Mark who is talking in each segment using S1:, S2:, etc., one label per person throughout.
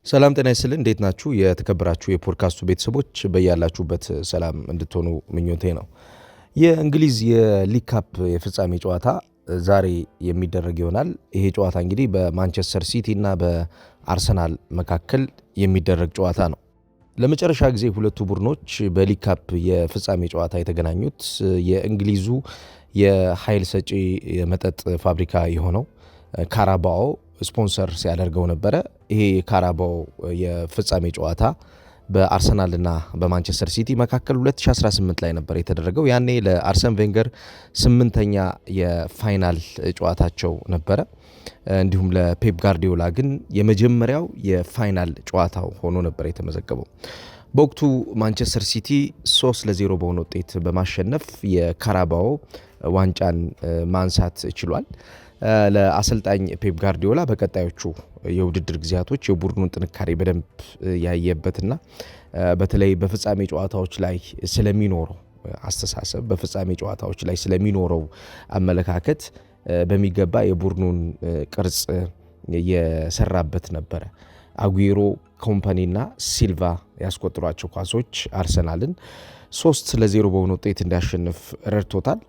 S1: ሰላም ጤና ይስጥልን እንዴት ናችሁ? የተከበራችሁ የፖድካስቱ ቤተሰቦች በያላችሁበት ሰላም እንድትሆኑ ምኞቴ ነው። የእንግሊዝ የሊግ ካፕ የፍጻሜ ጨዋታ ዛሬ የሚደረግ ይሆናል። ይሄ ጨዋታ እንግዲህ በማንቸስተር ሲቲ እና በአርሰናል መካከል የሚደረግ ጨዋታ ነው። ለመጨረሻ ጊዜ ሁለቱ ቡድኖች በሊግ ካፕ የፍጻሜ ጨዋታ የተገናኙት የእንግሊዙ የኃይል ሰጪ የመጠጥ ፋብሪካ የሆነው ካራባኦ ስፖንሰር ሲያደርገው ነበረ። ይሄ የካራባኦ የፍጻሜ ጨዋታ በአርሰናልና በማንቸስተር ሲቲ መካከል 2018 ላይ ነበር የተደረገው። ያኔ ለአርሰን ቬንገር 8ኛ የፋይናል ጨዋታቸው ነበረ። እንዲሁም ለፔፕ ጋርዲዮላ ግን የመጀመሪያው የፋይናል ጨዋታው ሆኖ ነበር የተመዘገበው። በወቅቱ ማንቸስተር ሲቲ 3-0 በሆነ ውጤት በማሸነፍ የካራባኦ ዋንጫን ማንሳት ችሏል። ለአሰልጣኝ ፔፕ ጋርዲዮላ በቀጣዮቹ የውድድር ጊዜያቶች የቡድኑን ጥንካሬ በደንብ ያየበትና በተለይ በፍጻሜ ጨዋታዎች ላይ ስለሚኖረው አስተሳሰብ፣ በፍጻሜ ጨዋታዎች ላይ ስለሚኖረው አመለካከት በሚገባ የቡድኑን ቅርጽ የሰራበት ነበረ። አጉዌሮ፣ ኮምፓኒና ሲልቫ ያስቆጥሯቸው ኳሶች አርሰናልን 3-0 በሆነ ውጤት እንዲያሸንፍ ረድቶታል።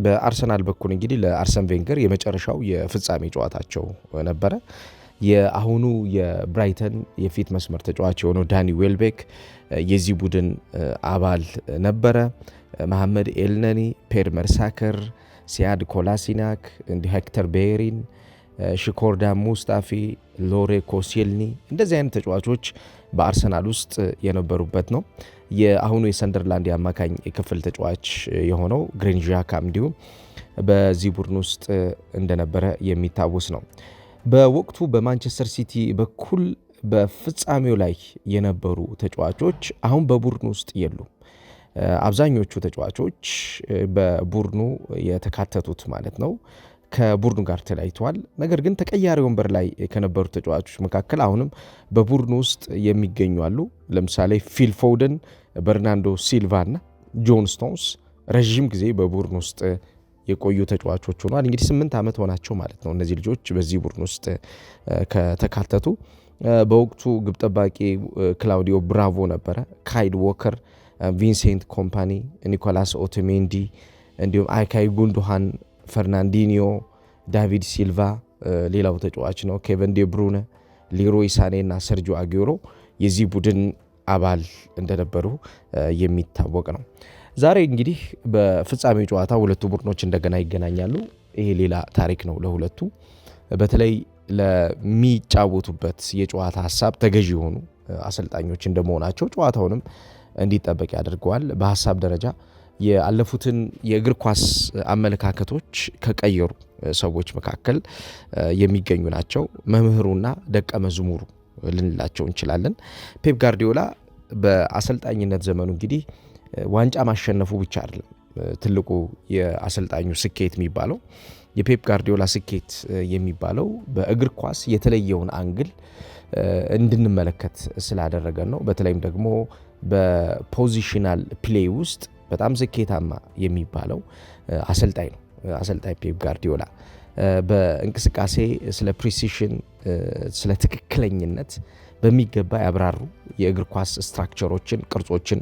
S1: በአርሰናል በኩል እንግዲህ ለአርሰን ቬንገር የመጨረሻው የፍጻሜ ጨዋታቸው ነበረ። የአሁኑ የብራይተን የፊት መስመር ተጫዋች የሆነው ዳኒ ዌልቤክ የዚህ ቡድን አባል ነበረ። መሐመድ ኤልነኒ፣ ፔር መርሳከር፣ ሲያድ ኮላሲናክ፣ እንዲሁ ሄክተር ቤሪን፣ ሽኮርዳ ሙስጣፊ፣ ሎሬ ኮሲልኒ እንደዚህ አይነት ተጫዋቾች በአርሰናል ውስጥ የነበሩበት ነው። የአሁኑ የሰንደርላንድ የአማካኝ ክፍል ተጫዋች የሆነው ግሬኒት ዣካም እንዲሁም በዚህ ቡድን ውስጥ እንደነበረ የሚታወስ ነው። በወቅቱ በማንቸስተር ሲቲ በኩል በፍጻሜው ላይ የነበሩ ተጫዋቾች አሁን በቡድኑ ውስጥ የሉም። አብዛኞቹ ተጫዋቾች በቡድኑ የተካተቱት ማለት ነው ከቡድኑ ጋር ተለያይተዋል። ነገር ግን ተቀያሪ ወንበር ላይ ከነበሩ ተጫዋቾች መካከል አሁንም በቡድኑ ውስጥ የሚገኙ አሉ። ለምሳሌ ፊል ፎደን፣ በርናንዶ ሲልቫ እና ጆን ስቶንስ ረዥም ጊዜ በቡድኑ ውስጥ የቆዩ ተጫዋቾች ሆኗል። እንግዲህ 8 ዓመት ሆናቸው ማለት ነው እነዚህ ልጆች በዚህ ቡድን ውስጥ ከተካተቱ። በወቅቱ ግብ ጠባቂ ክላውዲዮ ብራቮ ነበረ፣ ካይል ዎከር፣ ቪንሴንት ኮምፓኒ፣ ኒኮላስ ኦቶሜንዲ እንዲሁም አይካይ ጉንዶሃን፣ ፈርናንዲኒዮ፣ ዳቪድ ሲልቫ ሌላው ተጫዋች ነው። ኬቨን ዴ ብሩነ፣ ሊሮይ ሳኔ እና ሰርጂዮ አጉዌሮ የዚህ ቡድን አባል እንደነበሩ የሚታወቅ ነው። ዛሬ እንግዲህ በፍጻሜው ጨዋታ ሁለቱ ቡድኖች እንደገና ይገናኛሉ። ይሄ ሌላ ታሪክ ነው ለሁለቱ። በተለይ ለሚጫወቱበት የጨዋታ ሀሳብ ተገዢ የሆኑ አሰልጣኞች እንደመሆናቸው ጨዋታውንም እንዲጠበቅ ያደርገዋል። በሀሳብ ደረጃ ያለፉትን የእግር ኳስ አመለካከቶች ከቀየሩ ሰዎች መካከል የሚገኙ ናቸው። መምህሩና ደቀ መዝሙሩ ልንላቸው እንችላለን። ፔፕ ጋርዲዮላ በአሰልጣኝነት ዘመኑ እንግዲህ ዋንጫ ማሸነፉ ብቻ አይደለም ትልቁ የአሰልጣኙ ስኬት የሚባለው። የፔፕ ጋርዲዮላ ስኬት የሚባለው በእግር ኳስ የተለየውን አንግል እንድንመለከት ስላደረገን ነው። በተለይም ደግሞ በፖዚሽናል ፕሌይ ውስጥ በጣም ስኬታማ የሚባለው አሰልጣኝ ነው። አሰልጣኝ ፔፕ ጋርዲዮላ በእንቅስቃሴ ስለ ፕሪሲሽን፣ ስለ ትክክለኝነት በሚገባ ያብራሩ የእግር ኳስ ስትራክቸሮችን፣ ቅርጾችን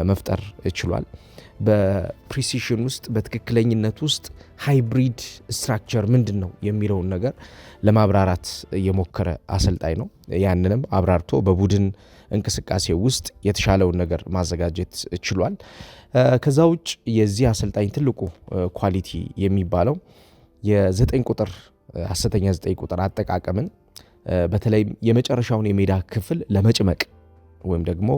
S1: መፍጠር ችሏል። በፕሪሲሽን ውስጥ በትክክለኝነት ውስጥ ሃይብሪድ ስትራክቸር ምንድን ነው የሚለውን ነገር ለማብራራት የሞከረ አሰልጣኝ ነው። ያንንም አብራርቶ በቡድን እንቅስቃሴ ውስጥ የተሻለውን ነገር ማዘጋጀት ችሏል። ከዛ ውጭ የዚህ አሰልጣኝ ትልቁ ኳሊቲ የሚባለው የ9 ቁጥር ሐሰተኛ 9 ቁጥር አጠቃቀምን በተለይም የመጨረሻውን የሜዳ ክፍል ለመጭመቅ ወይም ደግሞ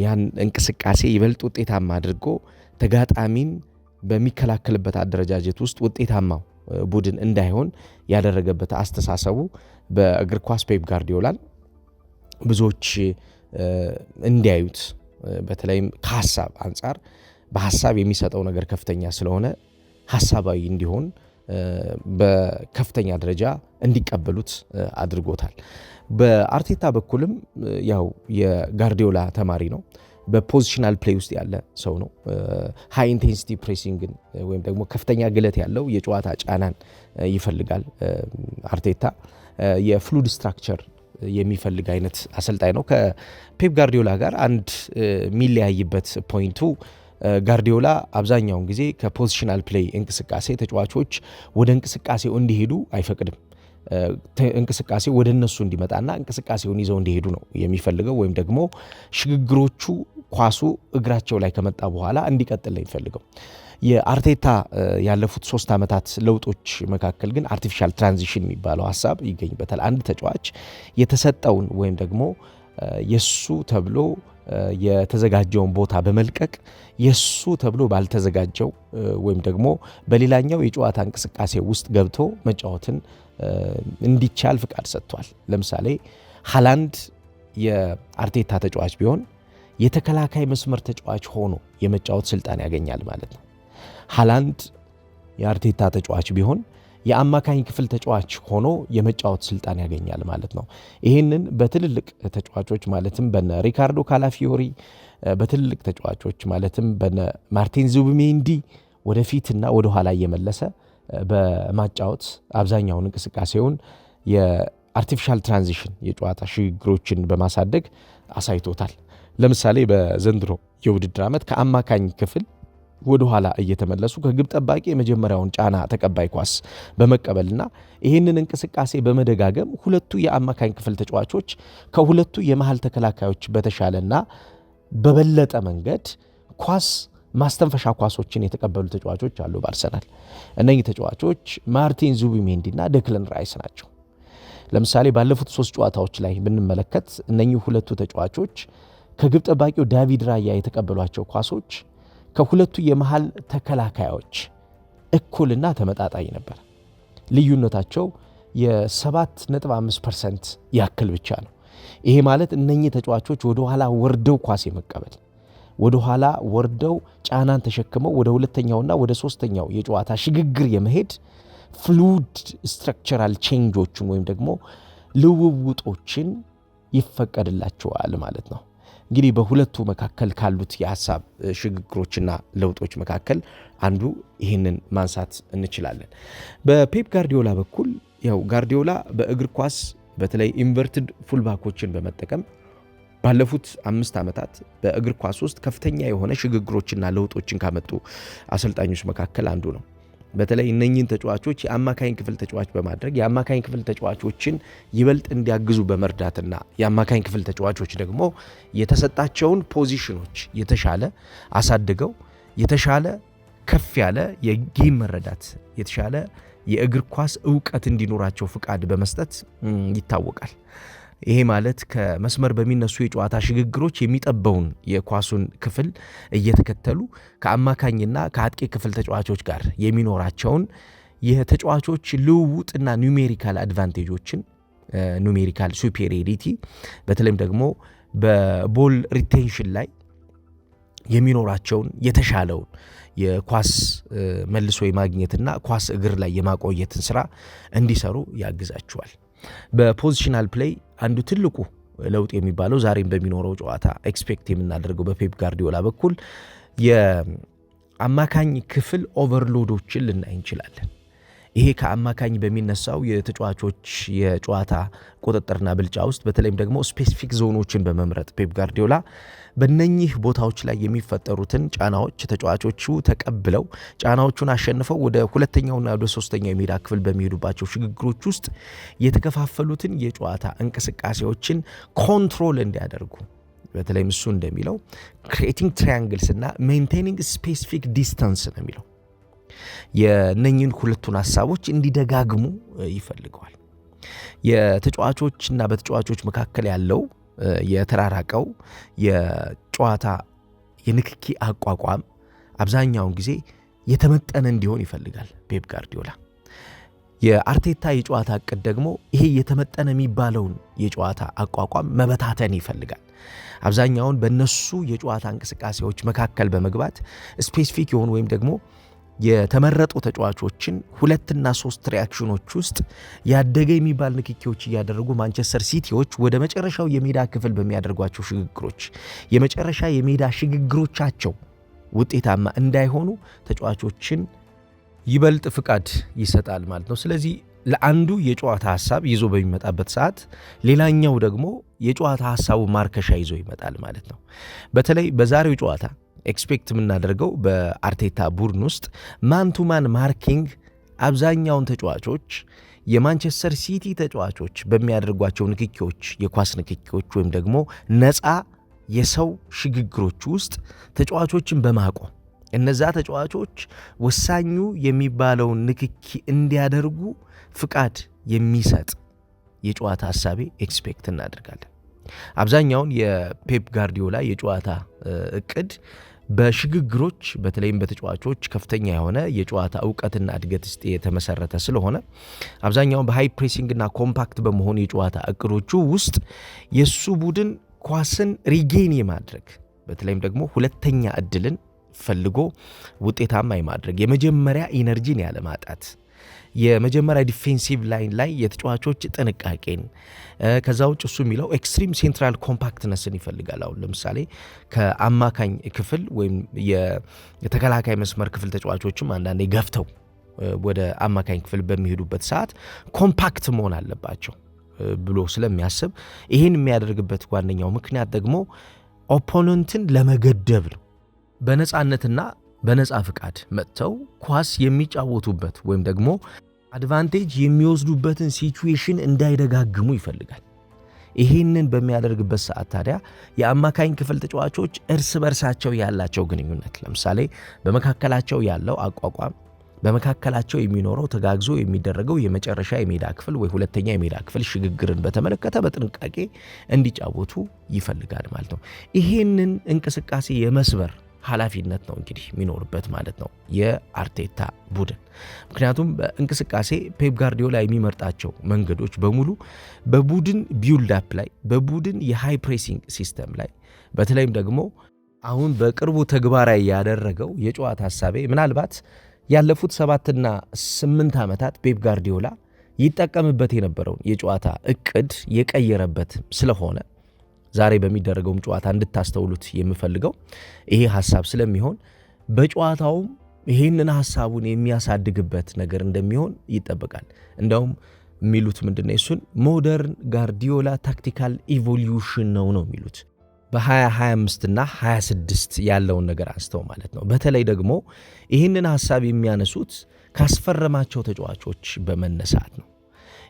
S1: ያን እንቅስቃሴ ይበልጥ ውጤታማ አድርጎ ተጋጣሚን በሚከላከልበት አደረጃጀት ውስጥ ውጤታማው ቡድን እንዳይሆን ያደረገበት አስተሳሰቡ በእግር ኳስ ፔፕ ጋርዲዮላን ብዙዎች እንዲያዩት በተለይም ከሀሳብ አንጻር በሀሳብ የሚሰጠው ነገር ከፍተኛ ስለሆነ ሀሳባዊ እንዲሆን በከፍተኛ ደረጃ እንዲቀበሉት አድርጎታል። በአርቴታ በኩልም ያው የጋርዲዮላ ተማሪ ነው። በፖዚሽናል ፕሌይ ውስጥ ያለ ሰው ነው። ሃይ ኢንቴንሲቲ ፕሬሲንግን ወይም ደግሞ ከፍተኛ ግለት ያለው የጨዋታ ጫናን ይፈልጋል። አርቴታ የፍሉድ ስትራክቸር የሚፈልግ አይነት አሰልጣኝ ነው። ከፔፕ ጋርዲዮላ ጋር አንድ የሚለያይበት ፖይንቱ ጋርዲዮላ አብዛኛውን ጊዜ ከፖዚሽናል ፕሌይ እንቅስቃሴ ተጫዋቾች ወደ እንቅስቃሴው እንዲሄዱ አይፈቅድም። እንቅስቃሴ ወደ እነሱ እንዲመጣና እንቅስቃሴውን ይዘው እንዲሄዱ ነው የሚፈልገው፣ ወይም ደግሞ ሽግግሮቹ ኳሱ እግራቸው ላይ ከመጣ በኋላ እንዲቀጥል ነው የሚፈልገው። የአርቴታ ያለፉት 3 ዓመታት ለውጦች መካከል ግን አርቲፊሻል ትራንዚሽን የሚባለው ሀሳብ ይገኝበታል። አንድ ተጫዋች የተሰጠውን ወይም ደግሞ የሱ ተብሎ የተዘጋጀውን ቦታ በመልቀቅ የሱ ተብሎ ባልተዘጋጀው ወይም ደግሞ በሌላኛው የጨዋታ እንቅስቃሴ ውስጥ ገብቶ መጫወትን እንዲቻል ፍቃድ ሰጥቷል። ለምሳሌ ሃላንድ የአርቴታ ተጫዋች ቢሆን የተከላካይ መስመር ተጫዋች ሆኖ የመጫወት ስልጣን ያገኛል ማለት ነው። ሃላንድ የአርቴታ ተጫዋች ቢሆን የአማካኝ ክፍል ተጫዋች ሆኖ የመጫወት ስልጣን ያገኛል ማለት ነው። ይህንን በትልልቅ ተጫዋቾች ማለትም በነ ሪካርዶ ካላፊዮሪ፣ በትልልቅ ተጫዋቾች ማለትም በነ ማርቲን ዙቢሜንዲ ወደፊትና ወደ ኋላ እየመለሰ በማጫወት አብዛኛውን እንቅስቃሴውን የአርቲፊሻል ትራንዚሽን የጨዋታ ሽግግሮችን በማሳደግ አሳይቶታል። ለምሳሌ በዘንድሮ የውድድር ዓመት ከአማካኝ ክፍል ወደ ኋላ እየተመለሱ ከግብ ጠባቂ የመጀመሪያውን ጫና ተቀባይ ኳስ በመቀበልና ይህንን እንቅስቃሴ በመደጋገም ሁለቱ የአማካኝ ክፍል ተጫዋቾች ከሁለቱ የመሃል ተከላካዮች በተሻለና በበለጠ መንገድ ኳስ ማስተንፈሻ ኳሶችን የተቀበሉ ተጫዋቾች አሉ በአርሰናል። እነኚህ ተጫዋቾች ማርቲን ዙቢሜንዲና ደክለን ራይስ ናቸው። ለምሳሌ ባለፉት 3 ጨዋታዎች ላይ ብንመለከት እነኚህ ሁለቱ ተጫዋቾች ከግብ ጠባቂው ዳቪድ ራያ የተቀበሏቸው ኳሶች ከሁለቱ የመሃል ተከላካዮች እኩልና ተመጣጣኝ ነበር። ልዩነታቸው የ7.5% ያክል ብቻ ነው። ይሄ ማለት እነኚህ ተጫዋቾች ወደ ኋላ ወርደው ኳስ የመቀበል ወደ ኋላ ወርደው ጫናን ተሸክመው ወደ ሁለተኛውና ወደ ሶስተኛው የጨዋታ ሽግግር የመሄድ ፍሉድ ስትራክቸራል ቼንጆችን ወይም ደግሞ ልውውጦችን ይፈቀድላቸዋል ማለት ነው። እንግዲህ በሁለቱ መካከል ካሉት የሀሳብ ሽግግሮችና ለውጦች መካከል አንዱ ይህንን ማንሳት እንችላለን። በፔፕ ጋርዲዮላ በኩል ያው ጋርዲዮላ በእግር ኳስ በተለይ ኢንቨርትድ ፉልባኮችን በመጠቀም ባለፉት 5 ዓመታት በእግር ኳስ ውስጥ ከፍተኛ የሆነ ሽግግሮችና ለውጦችን ካመጡ አሰልጣኞች መካከል አንዱ ነው። በተለይ እነኚህን ተጫዋቾች የአማካኝ ክፍል ተጫዋች በማድረግ የአማካኝ ክፍል ተጫዋቾችን ይበልጥ እንዲያግዙ በመርዳትና የአማካኝ ክፍል ተጫዋቾች ደግሞ የተሰጣቸውን ፖዚሽኖች የተሻለ አሳድገው የተሻለ ከፍ ያለ የጌም መረዳት የተሻለ የእግር ኳስ ዕውቀት እንዲኖራቸው ፍቃድ በመስጠት ይታወቃል። ይሄ ማለት ከመስመር በሚነሱ የጨዋታ ሽግግሮች የሚጠበውን የኳሱን ክፍል እየተከተሉ ከአማካኝና ከአጥቂ ክፍል ተጫዋቾች ጋር የሚኖራቸውን የተጫዋቾች ልውውጥና ኒውሜሪካል አድቫንቴጆችን ኒውሜሪካል ሱፔሪዮሪቲ በተለይም ደግሞ በቦል ሪቴንሽን ላይ የሚኖራቸውን የተሻለውን የኳስ መልሶ የማግኘትና ኳስ እግር ላይ የማቆየትን ስራ እንዲሰሩ ያግዛቸዋል። በፖዚሽናል ፕሌይ አንዱ ትልቁ ለውጥ የሚባለው ዛሬም በሚኖረው ጨዋታ ኤክስፔክት የምናደርገው በፔፕ ጋርዲዮላ በኩል የአማካኝ ክፍል ኦቨርሎዶችን ልናይ እንችላለን። ይሄ ከአማካኝ በሚነሳው የተጫዋቾች የጨዋታ ቁጥጥርና ብልጫ ውስጥ በተለይም ደግሞ ስፔሲፊክ ዞኖችን በመምረጥ ፔፕ ጋርዲዮላ በእነኚህ ቦታዎች ላይ የሚፈጠሩትን ጫናዎች ተጫዋቾቹ ተቀብለው ጫናዎቹን አሸንፈው ወደ ሁለተኛውና ወደ ሶስተኛው የሜዳ ክፍል በሚሄዱባቸው ሽግግሮች ውስጥ የተከፋፈሉትን የጨዋታ እንቅስቃሴዎችን ኮንትሮል እንዲያደርጉ በተለይም እሱ እንደሚለው ክሪኤቲንግ ትራያንግልስ እና ሜንቴኒንግ ስፔሲፊክ ዲስታንስ ነው የሚለው የነኝን ሁለቱን ሐሳቦች እንዲደጋግሙ ይፈልገዋል። የተጫዋቾችና በተጫዋቾች መካከል ያለው የተራራቀው የጨዋታ የንክኪ አቋቋም አብዛኛውን ጊዜ የተመጠነ እንዲሆን ይፈልጋል ፔፕ ጋርዲዮላ። የአርቴታ የጨዋታ እቅድ ደግሞ ይሄ የተመጠነ የሚባለውን የጨዋታ አቋቋም መበታተን ይፈልጋል። አብዛኛውን በእነሱ የጨዋታ እንቅስቃሴዎች መካከል በመግባት ስፔሲፊክ የሆኑ ወይም ደግሞ የተመረጡ ተጫዋቾችን 2 እና 3 ሪአክሽኖች ውስጥ ያደገ የሚባል ንክኪዎች እያደረጉ ማንቸስተር ሲቲዎች ወደ መጨረሻው የሜዳ ክፍል በሚያደርጓቸው ሽግግሮች የመጨረሻ የሜዳ ሽግግሮቻቸው ውጤታማ እንዳይሆኑ ተጫዋቾችን ይበልጥ ፍቃድ ይሰጣል ማለት ነው። ስለዚህ ለአንዱ የጨዋታ ሐሳብ ይዞ በሚመጣበት ሰዓት ሌላኛው ደግሞ የጨዋታ ሐሳቡ ማርከሻ ይዞ ይመጣል ማለት ነው። በተለይ በዛሬው ጨዋታ ኤክስፔክት የምናደርገው በአርቴታ ቡድን ውስጥ ማን ቱ ማን ማርኪንግ አብዛኛውን ተጫዋቾች የማንቸስተር ሲቲ ተጫዋቾች በሚያደርጓቸው ንክኪዎች፣ የኳስ ንክኪዎች ወይም ደግሞ ነፃ የሰው ሽግግሮች ውስጥ ተጫዋቾችን በማቆም እነዛ ተጫዋቾች ወሳኙ የሚባለውን ንክኪ እንዲያደርጉ ፍቃድ የሚሰጥ የጨዋታ ሐሳቤ ኤክስፔክት እናደርጋለን። አብዛኛውን የፔፕ ጋርዲዮላ የጨዋታ እቅድ በሽግግሮች በተለይም በተጫዋቾች ከፍተኛ የሆነ የጨዋታ ዕውቀትና እድገት ውስጥ የተመሰረተ ስለሆነ አብዛኛውን በሃይ ፕሬሲንግና ኮምፓክት በመሆን የጨዋታ እቅዶቹ ውስጥ የሱ ቡድን ኳስን ሪጌን የማድረግ በተለይም ደግሞ ሁለተኛ እድልን ፈልጎ ውጤታማ የማድረግ የመጀመሪያ ኢነርጂን ያለማጣት የመጀመሪያ ዲፌንሲቭ ላይን ላይ የተጫዋቾች ጥንቃቄን ከዛ ውጭ እሱ የሚለው ኤክስትሪም ሴንትራል ኮምፓክትነስን ይፈልጋል። አሁን ለምሳሌ ከአማካኝ ክፍል ወይም የተከላካይ መስመር ክፍል ተጫዋቾችም አንዳንዴ ገፍተው ወደ አማካኝ ክፍል በሚሄዱበት ሰዓት ኮምፓክት መሆን አለባቸው ብሎ ስለሚያስብ ይህን የሚያደርግበት ዋነኛው ምክንያት ደግሞ ኦፖነንትን ለመገደብ ነው። በነፃነትና በነፃ ፍቃድ መጥተው ኳስ የሚጫወቱበት ወይም ደግሞ አድቫንቴጅ የሚወስዱበትን ሲቹዌሽን እንዳይደጋግሙ ይፈልጋል። ይህንን በሚያደርግበት ሰዓት ታዲያ የአማካኝ ክፍል ተጫዋቾች እርስ በርሳቸው ያላቸው ግንኙነት ለምሳሌ በመካከላቸው ያለው አቋቋም በመካከላቸው የሚኖረው ተጋግዞ የሚደረገው የመጨረሻ የሜዳ ክፍል ወይ ሁለተኛ የሜዳ ክፍል ሽግግርን በተመለከተ በጥንቃቄ እንዲጫወቱ ይፈልጋል ማለት ነው። ይህንን እንቅስቃሴ የመስበር ኃላፊነት ነው እንግዲህ የሚኖርበት ማለት ነው የአርቴታ ቡድን። ምክንያቱም በእንቅስቃሴ ፔፕ ጋርዲዮላ የሚመርጣቸው መንገዶች በሙሉ በቡድን ቢልድ አፕ ላይ በቡድን የሃይ ፕሬሲንግ ሲስተም ላይ በተለይም ደግሞ አሁን በቅርቡ ተግባራዊ ያደረገው የጨዋታ ሐሳቤ ምናልባት ያለፉት 7 እና 8 ዓመታት ፔፕ ጋርዲዮላ ይጠቀምበት የነበረውን የጨዋታ እቅድ የቀየረበት ስለሆነ ዛሬ በሚደረገውም ጨዋታ እንድታስተውሉት የምፈልገው ይሄ ሐሳብ ስለሚሆን በጨዋታውም ይሄንን ሐሳቡን የሚያሳድግበት ነገር እንደሚሆን ይጠበቃል። እንደውም የሚሉት ምንድነው እሱን ሞደርን ጋርዲዮላ ታክቲካል ኢቮሉሽን ነው የሚሉት በ2025 እና 26 ያለውን ነገር አንስተው ማለት ነው። በተለይ ደግሞ ይህንን ሐሳብ የሚያነሱት ካስፈረማቸው ተጫዋቾች በመነሳት ነው።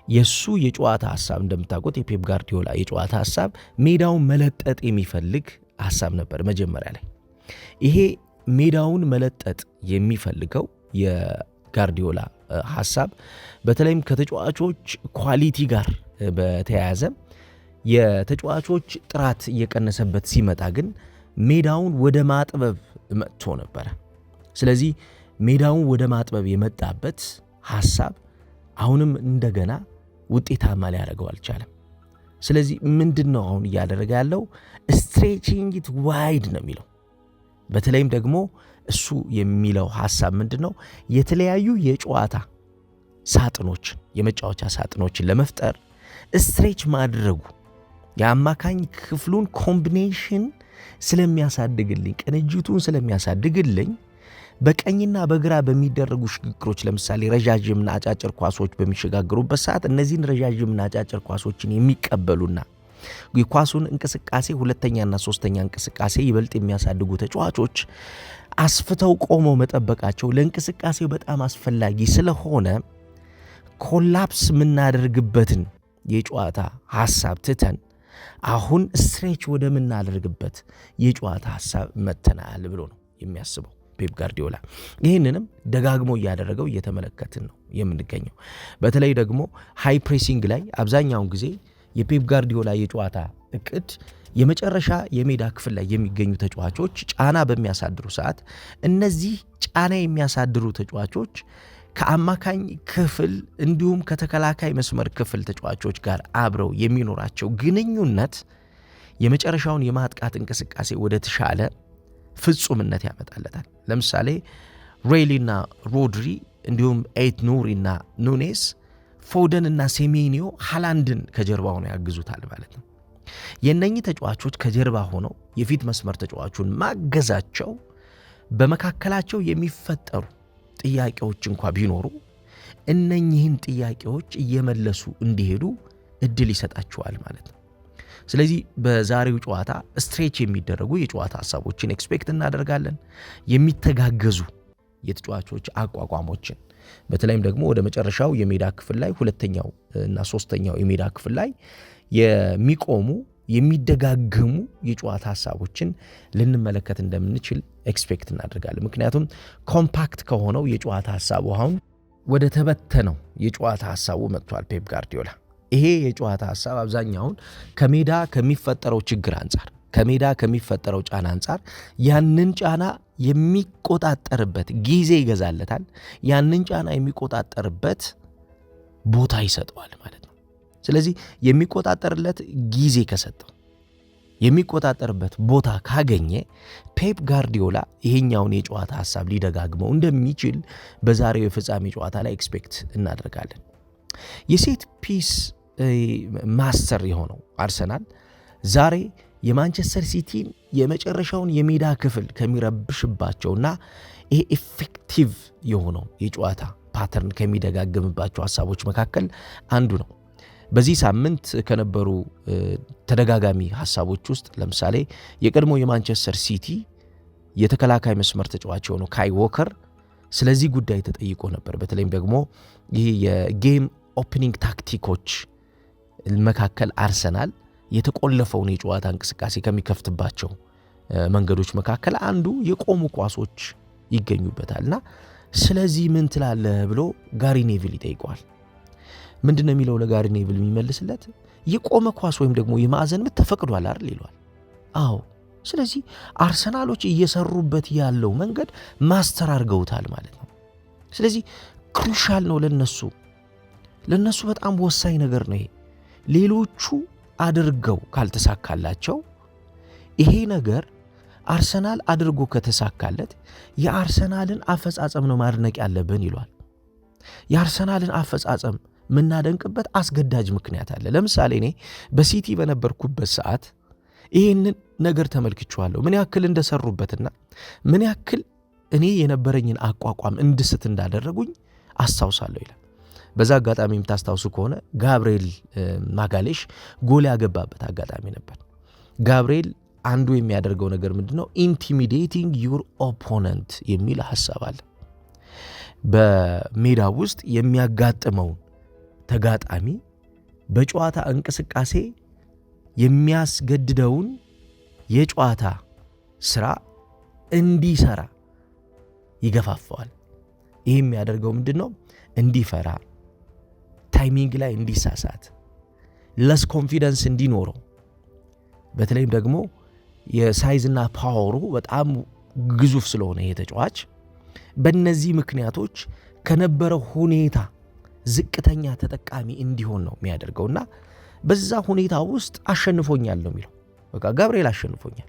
S1: የሱ የጨዋታ ሐሳብ እንደምታውቁት የፔፕ ጋርዲዮላ የጨዋታ ሐሳብ ሜዳውን መለጠጥ የሚፈልግ ሐሳብ ነበር መጀመሪያ ላይ። ይሄ ሜዳውን መለጠጥ የሚፈልገው የጋርዲዮላ ሐሳብ በተለይም ከተጫዋቾች ኳሊቲ ጋር በተያያዘ የተጫዋቾች ጥራት እየቀነሰበት ሲመጣ ግን ሜዳውን ወደ ማጥበብ መጥቶ ነበረ። ስለዚህ ሜዳውን ወደ ማጥበብ የመጣበት ሐሳብ አሁንም እንደገና ውጤታማ ሊያደርገው አልቻለም። ስለዚህ ምንድነው አሁን እያደረገ ያለው? ስትሬቺንግ ኢት ዋይድ ነው የሚለው። በተለይም ደግሞ እሱ የሚለው ሐሳብ ምንድነው? የተለያዩ የጨዋታ ሳጥኖችን የመጫወቻ ሳጥኖችን ለመፍጠር ስትሬች ማድረጉ የአማካኝ ክፍሉን ኮምቢኔሽን ስለሚያሳድግልኝ ቅንጅቱን ስለሚያሳድግልኝ በቀኝና በግራ በሚደረጉ ሽግግሮች ለምሳሌ ረጃጅምና አጫጭር ኳሶች በሚሸጋገሩበት ሰዓት እነዚህን ረጃጅምና አጫጭር ኳሶችን የሚቀበሉና የኳሱን እንቅስቃሴ ሁለተኛና ሶስተኛ እንቅስቃሴ ይበልጥ የሚያሳድጉ ተጫዋቾች አስፍተው ቆመው መጠበቃቸው ለእንቅስቃሴው በጣም አስፈላጊ ስለሆነ ኮላፕስ የምናደርግበትን የጨዋታ ሐሳብ ትተን አሁን ስትሬች ወደምናደርግበት የጨዋታ ሐሳብ መተናል ብሎ ነው የሚያስበው ፔፕ ጋርዲዮላ። ይህንንም ደጋግሞ እያደረገው እየተመለከትን ነው የምንገኘው። በተለይ ደግሞ ሃይ ፕሬሲንግ ላይ አብዛኛውን ጊዜ የፔፕ ጋርዲዮላ የጨዋታ እቅድ የመጨረሻ የሜዳ ክፍል ላይ የሚገኙ ተጫዋቾች ጫና በሚያሳድሩ ሰዓት እነዚህ ጫና የሚያሳድሩ ተጫዋቾች ከአማካኝ ክፍል እንዲሁም ከተከላካይ መስመር ክፍል ተጫዋቾች ጋር አብረው የሚኖራቸው ግንኙነት የመጨረሻውን የማጥቃት እንቅስቃሴ ወደ ተሻለ ፍጹምነት ያመጣለታል። ለምሳሌ ሬይሊና ሮድሪ እንዲሁም ኤት ኑሪና ኑኔስ ፎደንና ሴሜኒዮ ሃላንድን ከጀርባ ሆነው ያግዙታል ማለት ነው። የነኚህ ተጫዋቾች ከጀርባ ሆነው የፊት መስመር ተጫዋቹን ማገዛቸው በመካከላቸው የሚፈጠሩ ጥያቄዎች እንኳ ቢኖሩ እነኚህን ጥያቄዎች እየመለሱ እንዲሄዱ እድል ይሰጣቸዋል ማለት ነው። ስለዚህ በዛሬው ጨዋታ ስትሬች የሚደረጉ የጨዋታ ሐሳቦችን ኤክስፔክት እናደርጋለን። የሚተጋገዙ የተጫዋቾች አቋቋሞችን በተለይም ደግሞ ወደ መጨረሻው የሜዳ ክፍል ላይ ሁለተኛው እና ሶስተኛው የሜዳ ክፍል ላይ የሚቆሙ የሚደጋገሙ የጨዋታ ሐሳቦችን ልንመለከት እንደምንችል ኤክስፔክት እናደርጋለን። ምክንያቱም ኮምፓክት ከሆነው የጨዋታ ሐሳቡ አሁን ወደ ተበተነው የጨዋታ ሐሳቡ መጥቷል ፔፕ ጋርዲዮላ። ይሄ የጨዋታ ሐሳብ አብዛኛውን ከሜዳ ከሚፈጠረው ችግር አንጻር ከሜዳ ከሚፈጠረው ጫና አንጻር ያንን ጫና የሚቆጣጠርበት ጊዜ ይገዛለታል። ያንን ጫና የሚቆጣጠርበት ቦታ ይሰጠዋል ማለት ነው። ስለዚህ የሚቆጣጠርለት ጊዜ ከሰጠው የሚቆጣጠርበት ቦታ ካገኘ ፔፕ ጋርዲዮላ ይሄኛውን የጨዋታ ሐሳብ ሊደጋግመው እንደሚችል በዛሬው የፍጻሜ ጨዋታ ላይ ኤክስፔክት እናደርጋለን። የሴት ፒስ ማስተር የሆነው አርሰናል ዛሬ የማንቸስተር ሲቲን የመጨረሻውን የሜዳ ክፍል ከሚረብሽባቸውና ይሄ ኢፌክቲቭ የሆነው የጨዋታ ፓተርን ከሚደጋግምባቸው ሐሳቦች መካከል አንዱ ነው። በዚህ ሳምንት ከነበሩ ተደጋጋሚ ሐሳቦች ውስጥ ለምሳሌ የቀድሞ የማንቸስተር ሲቲ የተከላካይ መስመር ተጫዋች የሆነው ካይ ዎከር ስለዚህ ጉዳይ ተጠይቆ ነበር። በተለይም ደግሞ ይህ የጌም ኦፕኒንግ ታክቲኮች መካከል አርሰናል የተቆለፈውን የጨዋታ እንቅስቃሴ ከሚከፍትባቸው መንገዶች መካከል አንዱ የቆሙ ኳሶች ይገኙበታልና ስለዚህ ምን ትላለህ ብሎ ጋሪ ኔቪል ይጠይቀዋል። ምንድነው የሚለው ለጋሪ ኔቪል የሚመልስለት የቆመ ኳስ ወይም ደግሞ የማዕዘን ምት ተፈቅዷል አይደል ይሏል። አዎ፣ ስለዚህ አርሰናሎች እየሰሩበት ያለው መንገድ ማስተር አድርገውታል ማለት ነው። ስለዚህ ክሩሻል ነው ለነሱ በጣም ወሳኝ ነገር ነው። ሌሎቹ አድርገው ካልተሳካላቸው ይሄ ነገር አርሰናል አድርጎ ከተሳካለት የአርሰናልን አፈጻጸም ነው ማድነቅ ያለብን ይሏል። የአርሰናልን አፈጻጸም ምናደንቅበት አስገዳጅ ምክንያት አለ። ለምሳሌ እኔ በሲቲ በነበርኩበት ሰዓት ይህንን ነገር ተመልክቼዋለሁ። ምን ያክል እንደሰሩበትና ምን ያክል እኔ የነበረኝን አቋቋም እንድስት እንዳደረጉኝ አስታውሳለሁ ይላል። በዛ አጋጣሚ የምታስታውሱ ከሆነ ጋብርኤል ማጋሌሽ ጎል ያገባበት አጋጣሚ ነበር። ጋብርኤል አንዱ የሚያደርገው ነገር ምንድነው? ኢንቲሚዴቲንግ ዩር ኦፖነንት የሚል ሐሳብ አለ። በሜዳ ውስጥ የሚያጋጥመውን ተጋጣሚ በጨዋታ እንቅስቃሴ የሚያስገድደውን የጨዋታ ስራ እንዲሰራ ይገፋፋዋል። ይህ የሚያደርገው ምንድነው? እንዲፈራ፣ ታይሚንግ ላይ እንዲሳሳት፣ ለስ ኮንፊደንስ እንዲኖረው፣ በተለይም ደግሞ የሳይዝና ፓወሩ በጣም ግዙፍ ስለሆነ ይሄ ተጫዋች በእነዚህ ምክንያቶች ከነበረው ሁኔታ ዝቅተኛ ተጠቃሚ እንዲሆን ነው የሚያደርገውና በዛ ሁኔታ ውስጥ አሸንፎኛል ነው የሚለው። በቃ ጋብርኤል አሸንፎኛል፣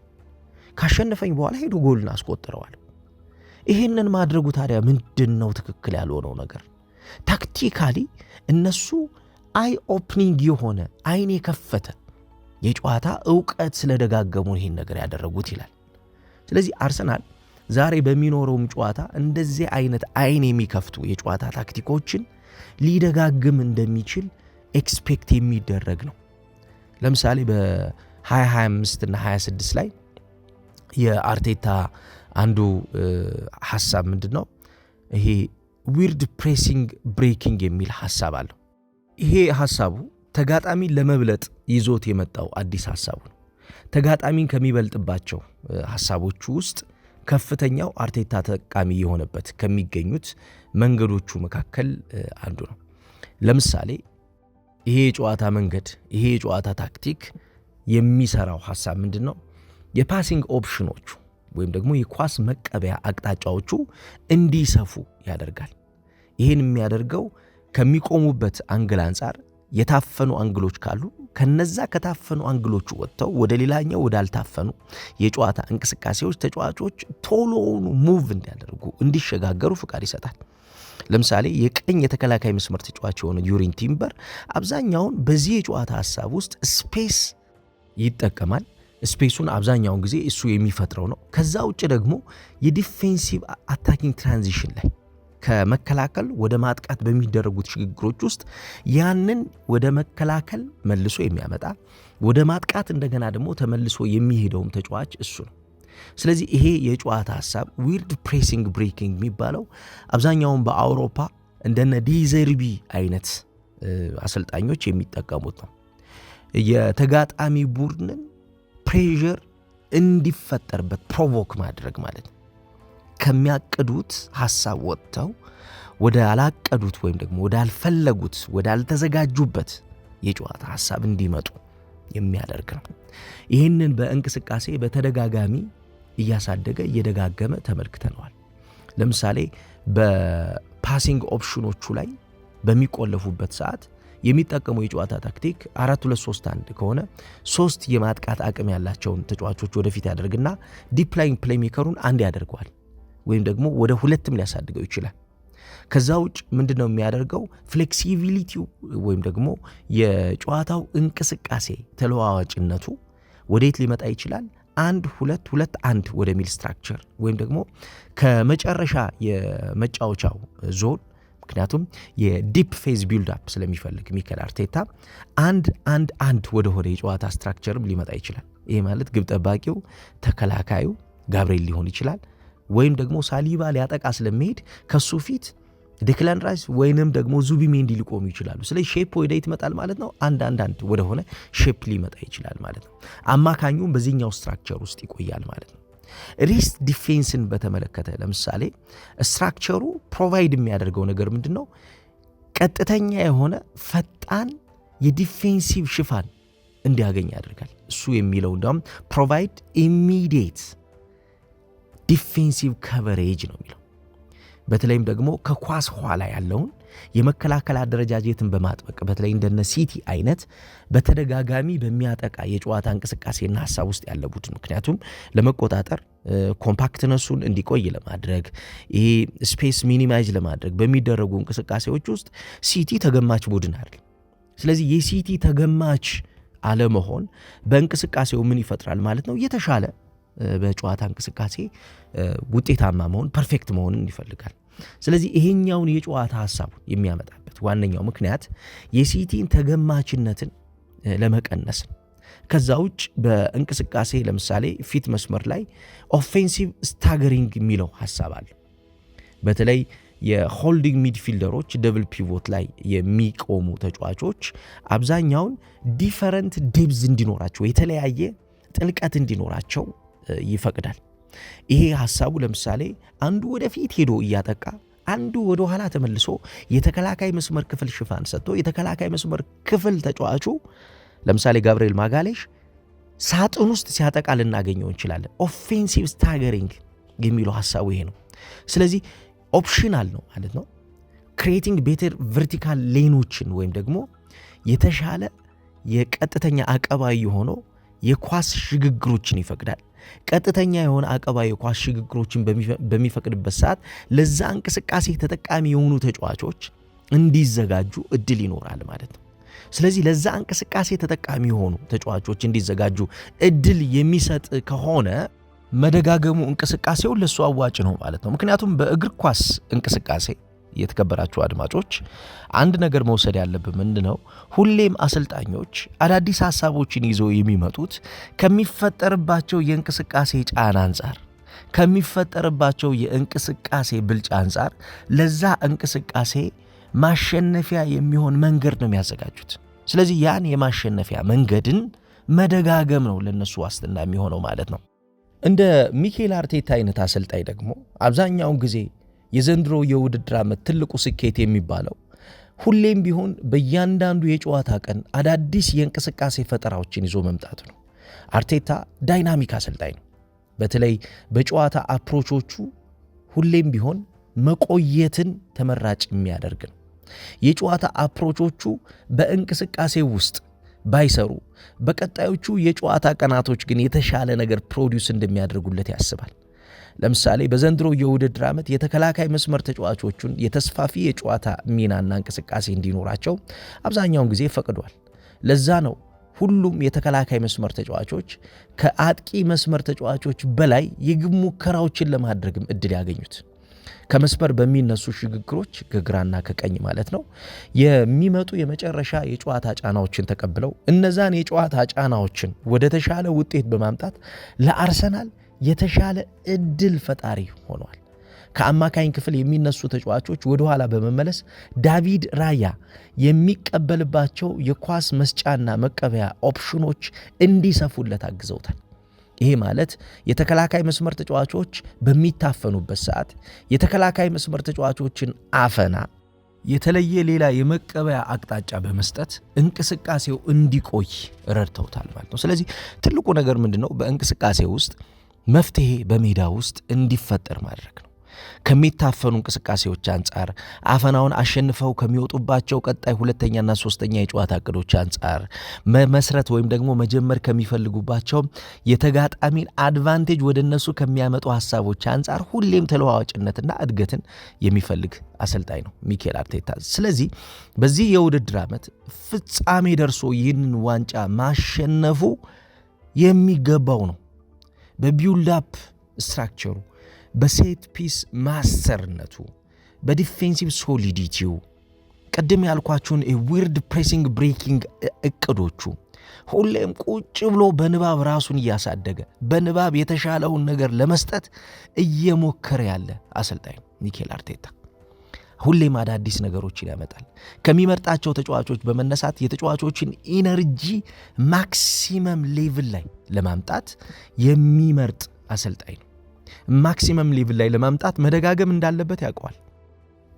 S1: ካሸነፈኝ በኋላ ሄዱ ጎልን አስቆጥረዋል። ይሄንን ማድረጉ ታዲያ ምንድነው ትክክል ያልሆነው ነገር? ታክቲካሊ እነሱ አይ ኦፕኒንግ የሆነ አይን የከፈተ የጨዋታ ዕውቀት ስለደጋገሙ ይሄን ነገር ያደረጉት ይላል። ስለዚህ አርሰናል ዛሬ በሚኖረውም ጨዋታ እንደዚህ አይነት አይን የሚከፍቱ የጨዋታ ታክቲኮችን ሊደጋግም እንደሚችል ኤክስፔክት የሚደረግ ነው። ለምሳሌ በ2025 እና 26 ላይ የአርቴታ አንዱ ሐሳብ ምንድነው? ይሄ ዊርድ ፕሬሲንግ ብሬኪንግ የሚል ሐሳብ አለው። ይሄ ሐሳቡ ተጋጣሚን ለመብለጥ ይዞት የመጣው አዲስ ሐሳቡ ነው። ተጋጣሚን ከሚበልጥባቸው ሐሳቦቹ ውስጥ ከፍተኛው አርቴታ ተጠቃሚ የሆነበት ከሚገኙት መንገዶቹ መካከል አንዱ ነው። ለምሳሌ ይሄ የጨዋታ መንገድ፣ ይሄ የጨዋታ ታክቲክ የሚሰራው ሐሳብ ምንድነው? የፓሲንግ ኦፕሽኖቹ ወይም ደግሞ የኳስ መቀበያ አቅጣጫዎቹ እንዲሰፉ ያደርጋል። ይሄን የሚያደርገው ከሚቆሙበት አንግል አንጻር የታፈኑ አንግሎች ካሉ ከነዛ ከታፈኑ አንግሎቹ ወጥተው ወደ ሌላኛው ወዳልታፈኑ የጨዋታ እንቅስቃሴዎች ተጫዋቾች ቶሎኑ ሙቭ እንዲያደርጉ እንዲሸጋገሩ ፍቃድ ይሰጣል። ለምሳሌ የቀኝ የተከላካይ መስመር ተጫዋች የሆነ ዩሪን ቲምበር አብዛኛውን በዚህ የጨዋታ ሐሳብ ውስጥ ስፔስ ይጠቀማል። ስፔሱን አብዛኛውን ጊዜ እሱ የሚፈጥረው ነው። ከዛ ውጭ ደግሞ የዲፌንሲቭ አታኪንግ ትራንዚሽን ላይ ከመከላከል ወደ ማጥቃት በሚደረጉት ሽግግሮች ውስጥ ያንን ወደ መከላከል መልሶ የሚያመጣ ወደ ማጥቃት እንደገና ደግሞ ተመልሶ የሚሄደውም ተጫዋች እሱ ነው። ስለዚህ ይሄ የጨዋታ ሐሳብ ዊርድ ፕሬሲንግ ብሬኪንግ የሚባለው አብዛኛውን በአውሮፓ እንደነ ዲዘርቢ አይነት አሰልጣኞች የሚጠቀሙት ነው። የተጋጣሚ ቡድንን ፕሬዠር እንዲፈጠርበት ፕሮቮክ ማድረግ ማለት ነው። ከሚያቅዱት ሐሳብ ወጥተው ወደ አላቀዱት ወይም ደግሞ ወደ አልፈለጉት ወደ አልተዘጋጁበት የጨዋታ ሐሳብ እንዲመጡ የሚያደርግ ነው። ይህንን በእንቅስቃሴ በተደጋጋሚ እያሳደገ እየደጋገመ ተመልክተነዋል። ለምሳሌ በፓሲንግ ኦፕሽኖቹ ላይ በሚቆለፉበት ሰዓት የሚጠቀመው የጨዋታ ታክቲክ 4-2-3-1 ከሆነ 3 የማጥቃት አቅም ያላቸውን ተጫዋቾች ወደፊት ያደርግና ዲፕ ላይን ፕሌይሜከሩን አንድ ያደርገዋል ወይም ደግሞ ወደ 2ም ሊያሳድገው ይችላል። ከዛ ውጭ ምንድነው የሚያደርገው? ፍሌክሲቢሊቲው ወይም ደግሞ የጨዋታው እንቅስቃሴ ተለዋዋጭነቱ ወዴት ሊመጣ ይችላል? 1-2-2-1 ወደሚል ስትራክቸር ወይም ደግሞ ከመጨረሻ የመጫወቻው ዞን ምክንያቱም የዲፕ ፌዝ ቢልድ አፕ ስለሚፈልግ ሚኬል አርቴታ 1-1-1 ወደ ሆነ የጨዋታ ስትራክቸርም ሊመጣ ይችላል። ይሄ ማለት ግብ ጠባቂው ተከላካዩ ጋብርኤል ሊሆን ይችላል ወይም ደግሞ ሳሊባ ሊያጠቃ ስለሚሄድ ከሱ ፊት ዴክላን ራይስ ወይንም ደግሞ ዙቢሜንዲ ሊቆሙ ይችላሉ። ስለዚህ ሼፕ ወዴት ይመጣል ማለት ነው? 1-1-1 ወደ ሆነ ሼፕ ሊመጣ ይችላል ማለት ነው። አማካኙም በዚህኛው ስትራክቸር ውስጥ ይቆያል ማለት ነው። ሪስክ ዲፌንስን በተመለከተ ለምሳሌ ስትራክቸሩ ፕሮቫይድ የሚያደርገው ነገር ምንድነው? ቀጥተኛ የሆነ ፈጣን የዲፌንሲቭ ሽፋን እንዲያገኝ ያደርጋል። እሱ የሚለው እንደውም ፕሮቫይድ ኢሚዲየት ዲፌንሲቭ ከቨሬጅ ነው የሚለው። በተለይም ደግሞ ከኳስ ኋላ ያለውን የመከላከል አደረጃጀትን በማጥበቅ በተለይ እንደነ ሲቲ አይነት በተደጋጋሚ በሚያጠቃ የጨዋታ እንቅስቃሴና ሐሳብ ውስጥ ያለ ቡድን ምክንያቱም ለመቆጣጠር ኮምፓክትነሱን እንዲቆይ ለማድረግ ይሄ ስፔስ ሚኒማይዝ ለማድረግ በሚደረጉ እንቅስቃሴዎች ውስጥ ሲቲ ተገማች ቡድን አይደል። ስለዚህ የሲቲ ተገማች አለመሆን በእንቅስቃሴው ምን ይፈጥራል ማለት ነው? የተሻለ በጨዋታ እንቅስቃሴ ውጤታማ መሆን ፐርፌክት መሆንን ይፈልጋል። ስለዚህ ይሄኛውን የጨዋታ ሐሳቡን የሚያመጣበት ዋነኛው ምክንያት የሲቲን ተገማችነትን ለመቀነስ ነው። ከዛ ውጭ በእንቅስቃሴ ለምሳሌ ፊት መስመር ላይ ኦፌንሲቭ ስታገሪንግ የሚለው ሐሳብ አለ። በተለይ የሆልዲንግ ሚድፊልደሮች ደብል ፒቮት ላይ የሚቆሙ ተጫዋቾች አብዛኛውን ዲፈረንት ዴፕዝ እንዲኖራቸው የተለያየ ጥልቀት እንዲኖራቸው ይፈቅዳል። ይሄ ሐሳቡ ለምሳሌ አንዱ ወደፊት ሄዶ እያጠቃ አንዱ ወደ ኋላ ተመልሶ የተከላካይ መስመር ክፍል ሽፋን ሰጥቶ የተከላካይ መስመር ክፍል ተጫዋቹ ለምሳሌ ጋብርኤል ማጋሌሽ ሳጥን ውስጥ ሲያጠቃ ልናገኘው እንችላለን። ኦፌንሲቭ ስታገሪንግ የሚለው ሐሳቡ ይሄ ነው። ስለዚህ ኦፕሽናል ነው ማለት ነው። ክሬቲንግ ቤተር ቨርቲካል ሌኖችን ወይም ደግሞ የተሻለ የቀጥተኛ አቀባይ የሆነው የኳስ ሽግግሮችን ይፈቅዳል። ቀጥተኛ የሆነ አቀባይ የኳስ ሽግግሮችን በሚፈቅድበት ሰዓት ለዛ እንቅስቃሴ ተጠቃሚ የሆኑ ተጫዋቾች እንዲዘጋጁ እድል ይኖራል ማለት ነው። ስለዚህ ለዛ እንቅስቃሴ ተጠቃሚ የሆኑ ተጫዋቾች እንዲዘጋጁ እድል የሚሰጥ ከሆነ መደጋገሙ እንቅስቃሴው ለሱ አዋጭ ነው ማለት ነው። ምክንያቱም በእግር ኳስ እንቅስቃሴ የተከበራችሁ አድማጮች አንድ ነገር መውሰድ ያለብን ምንድነው? ሁሌም አሰልጣኞች አዳዲስ ሐሳቦችን ይዘው የሚመጡት ከሚፈጠርባቸው የእንቅስቃሴ ጫና አንጻር ከሚፈጠርባቸው የእንቅስቃሴ ብልጫ አንጻር ለዛ እንቅስቃሴ ማሸነፊያ የሚሆን መንገድ ነው የሚያዘጋጁት። ስለዚህ ያን የማሸነፊያ መንገድን መደጋገም ነው ለነሱ ዋስትና የሚሆነው ማለት ነው። እንደ ሚኬል አርቴታ አይነት አሰልጣኝ ደግሞ አብዛኛውን ጊዜ የዘንድሮ የውድድር ዓመት ትልቁ ስኬት የሚባለው ሁሌም ቢሆን በእያንዳንዱ የጨዋታ ቀን አዳዲስ የእንቅስቃሴ ፈጠራዎችን ይዞ መምጣቱ ነው። አርቴታ ዳይናሚክ አሰልጣኝ ነው። በተለይ በጨዋታ አፕሮቾቹ ሁሌም ቢሆን መቆየትን ተመራጭ የሚያደርግ ነው። የጨዋታ አፕሮቾቹ በእንቅስቃሴ ውስጥ ባይሰሩ በቀጣዮቹ የጨዋታ ቀናቶች ግን የተሻለ ነገር ፕሮዲውስ እንደሚያደርጉለት ያስባል። ለምሳሌ በዘንድሮ የውድድር ዓመት የተከላካይ መስመር ተጫዋቾቹን የተስፋፊ የጨዋታ ሚናና እንቅስቃሴ እንዲኖራቸው አብዛኛውን ጊዜ ፈቅዷል። ለዛ ነው ሁሉም የተከላካይ መስመር ተጫዋቾች ከአጥቂ መስመር ተጫዋቾች በላይ የግብ ሙከራዎችን ለማድረግም እድል ያገኙት። ከመስመር በሚነሱ ሽግግሮች ከግራና ከቀኝ ማለት ነው የሚመጡ የመጨረሻ የጨዋታ ጫናዎችን ተቀብለው እነዛን የጨዋታ ጫናዎችን ወደ ተሻለ ውጤት በማምጣት ለአርሰናል የተሻለ እድል ፈጣሪ ሆኗል። ከአማካኝ ክፍል የሚነሱ ተጫዋቾች ወደ ኋላ በመመለስ ዳቪድ ራያ የሚቀበልባቸው የኳስ መስጫና መቀበያ ኦፕሽኖች እንዲሰፉለት አግዘውታል። ይሄ ማለት የተከላካይ መስመር ተጫዋቾች በሚታፈኑበት ሰዓት የተከላካይ መስመር ተጫዋቾችን አፈና የተለየ ሌላ የመቀበያ አቅጣጫ በመስጠት እንቅስቃሴው እንዲቆይ ረድተውታል ማለት ነው። ስለዚህ ትልቁ ነገር ምንድነው? በእንቅስቃሴ ውስጥ መፍትሄ በሜዳ ውስጥ እንዲፈጠር ማድረግ ነው። ከሚታፈኑ እንቅስቃሴዎች አንጻር አፈናውን አሸንፈው ከሚወጡባቸው ቀጣይ ሁለተኛና ሶስተኛ የጨዋታ እቅዶች አንጻር መስረት ወይም ደግሞ መጀመር ከሚፈልጉባቸው የተጋጣሚን አድቫንቴጅ ወደ እነሱ ከሚያመጡ ሐሳቦች አንጻር ሁሌም ተለዋዋጭነትና እድገትን የሚፈልግ አሰልጣኝ ነው ሚኬል አርቴታ። ስለዚህ በዚህ የውድድር ዓመት ፍጻሜ ደርሶ ይህንን ዋንጫ ማሸነፉ የሚገባው ነው። በቢውልድ አፕ ስትራክቸሩ፣ በሴት ፒስ ማስተርነቱ፣ በዲፌንሲቭ ሶሊዲቲው፣ ቀደም ያልኳችሁን ዊርድ ፕሬሲንግ ብሬኪንግ እቅዶቹ፣ ሁሌም ቁጭ ብሎ በንባብ ራሱን እያሳደገ በንባብ የተሻለውን ነገር ለመስጠት እየሞከረ ያለ አሰልጣኝ ሚኬል አርቴታ ሁሌም አዳዲስ ነገሮችን ያመጣል። ከሚመርጣቸው ተጫዋቾች በመነሳት የተጫዋቾችን ኢነርጂ ማክሲመም ሌቭል ላይ ለማምጣት የሚመርጥ አሰልጣኝ ነው። ማክሲመም ሌቭል ላይ ለማምጣት መደጋገም እንዳለበት ያውቀዋል።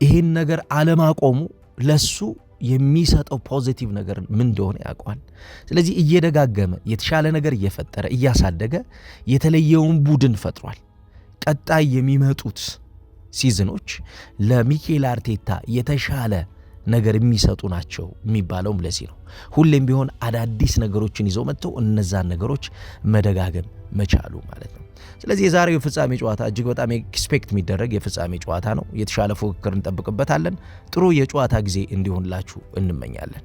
S1: ይህን ነገር አለማቆሙ ለሱ የሚሰጠው ፖዚቲቭ ነገር ምን እንደሆነ ያውቀዋል። ስለዚህ እየደጋገመ የተሻለ ነገር እየፈጠረ እያሳደገ የተለየውን ቡድን ፈጥሯል። ቀጣይ የሚመጡት ሲዝኖች ለሚኬል አርቴታ የተሻለ ነገር የሚሰጡ ናቸው የሚባለውም ለዚህ ነው። ሁሌም ቢሆን አዳዲስ ነገሮችን ይዘው መጥተው እነዛን ነገሮች መደጋገም መቻሉ ማለት ነው። ስለዚህ የዛሬው የፍጻሜ ጨዋታ እጅግ በጣም ኤክስፔክት የሚደረግ የፍጻሜ ጨዋታ ነው። የተሻለ ፉክክር እንጠብቅበታለን። ጥሩ የጨዋታ ጊዜ እንዲሆንላችሁ እንመኛለን።